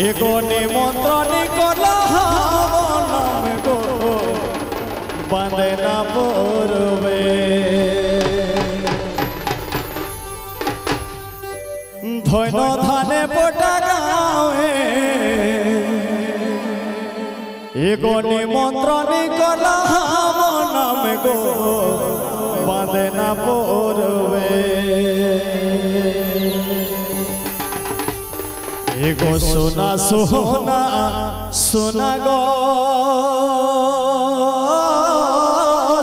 एगो निमंत्रण कला नाम गो बंदना पूर्वे धन धाने पोटा गावे एगो निमंत्रण कला नाम गो बंदना पूर्वे एगो सोना सोना सोना गो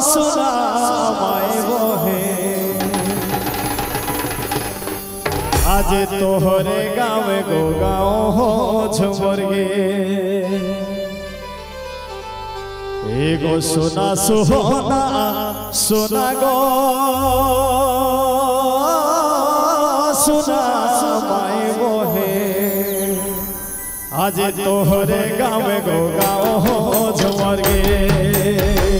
सोना माय बहे आज तोहरे गाँव गो गाँव हो झुमर गे एगो सोना सोना सोना गो सोना माय बहे आज तोहरे गाँव गो गाँव हो झुमर गे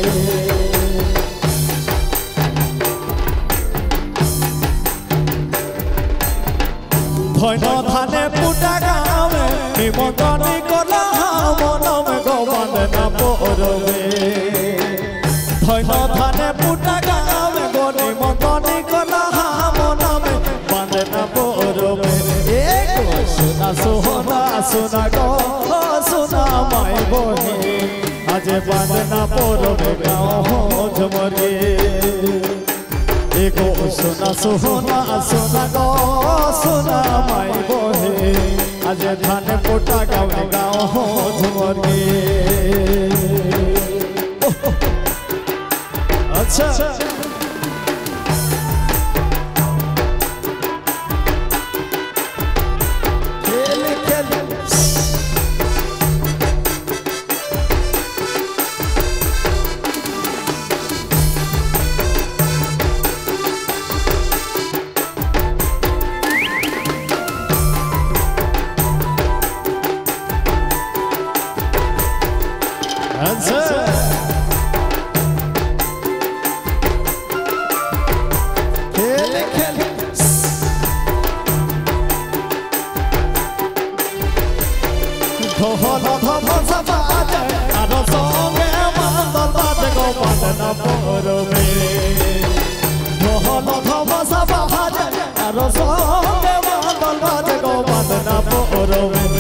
धन धाने पुटा गाँव निमंत्रण कला मनम गो बंदना पूर्वे धन धाने पुटा गाँव गो निमंत्रण कला मनम बंदना पूर्वे सोना सोना सोना गो सोना माय बहे आज बंदना पूर्वे गाँव हो झुमर गे एगो सोना सोना सोना गो सोना माय बहे आज धान पोटा गाँव गाँव हो झुमर गे अच्छा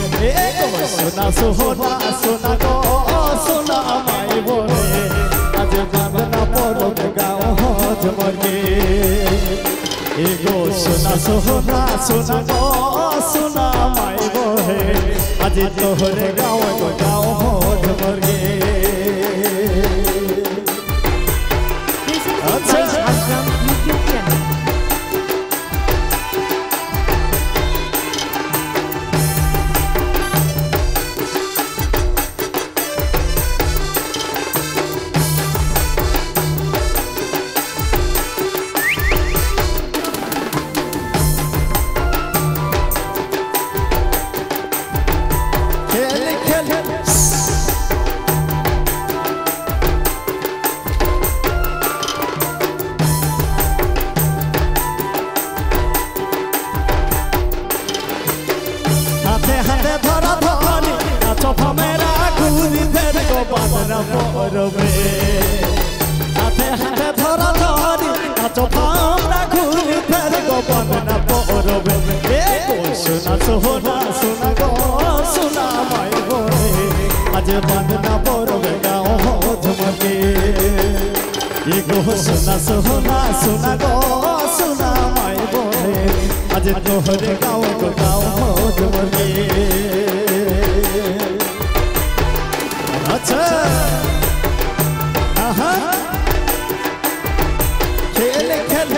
सोना सोना सोना गो सोना माय बहे आज बंदना पूर्वे गाँव हो झुमर गे एगो सोना सोना सोना गो सोना माय बहे आज तोहरे गाँव गो गाँव हो झुमर गे बंदना पूर्वे हाथे हाथे धरा धरी नाचो भामरा घूरी फेर गो बंदना पूर्वे एगो सोना सोना सोना गो सोना माय बहे आज बंदना पूर्वे गाँव हो झुमर गे एगो सोना सोना सोना गो सोना माय बहे आज तोहरे गाँव गो गाँव हो झुमर गे अच्छा खेल खेल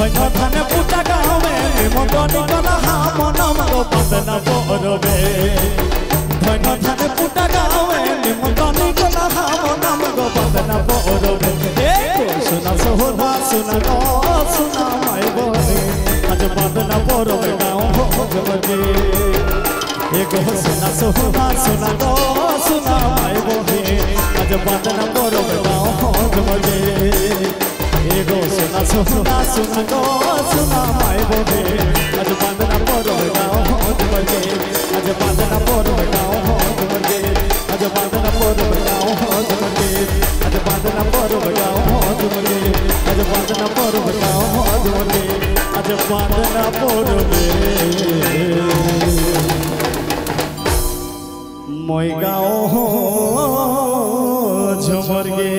धन पुटा गाँव निमंत्रण कला मनम गो बंदना पूर्वे অন্য ধানে পুটা গাওয়ে নিমন্ত্রণী গোলা হাম নাম গো বাঁধনা পরবে সোনা সোহনা সোনা গো সোনা মাই বনে আজ বাঁধনা পরবে গাও জমকে গো সোনা সোহনা সোনা গো সোনা মাই বনে আজ বাঁধনা পরবে গাও জমকে গো সোনা সোহনা সোনা গো সোনা মাই বনে আজ বাঁধনা পরবে গাও জমকে আজ বাঁধনা পরবে গাও জমকে আজ বাঁধনা পরবে গাও জমকে আজ বাঁধনা পরবে গাও জমকে আজ বাঁধনা পরবে গাও জমকে আজ বাঁধনা পরবে মই গাও ঝমরগে।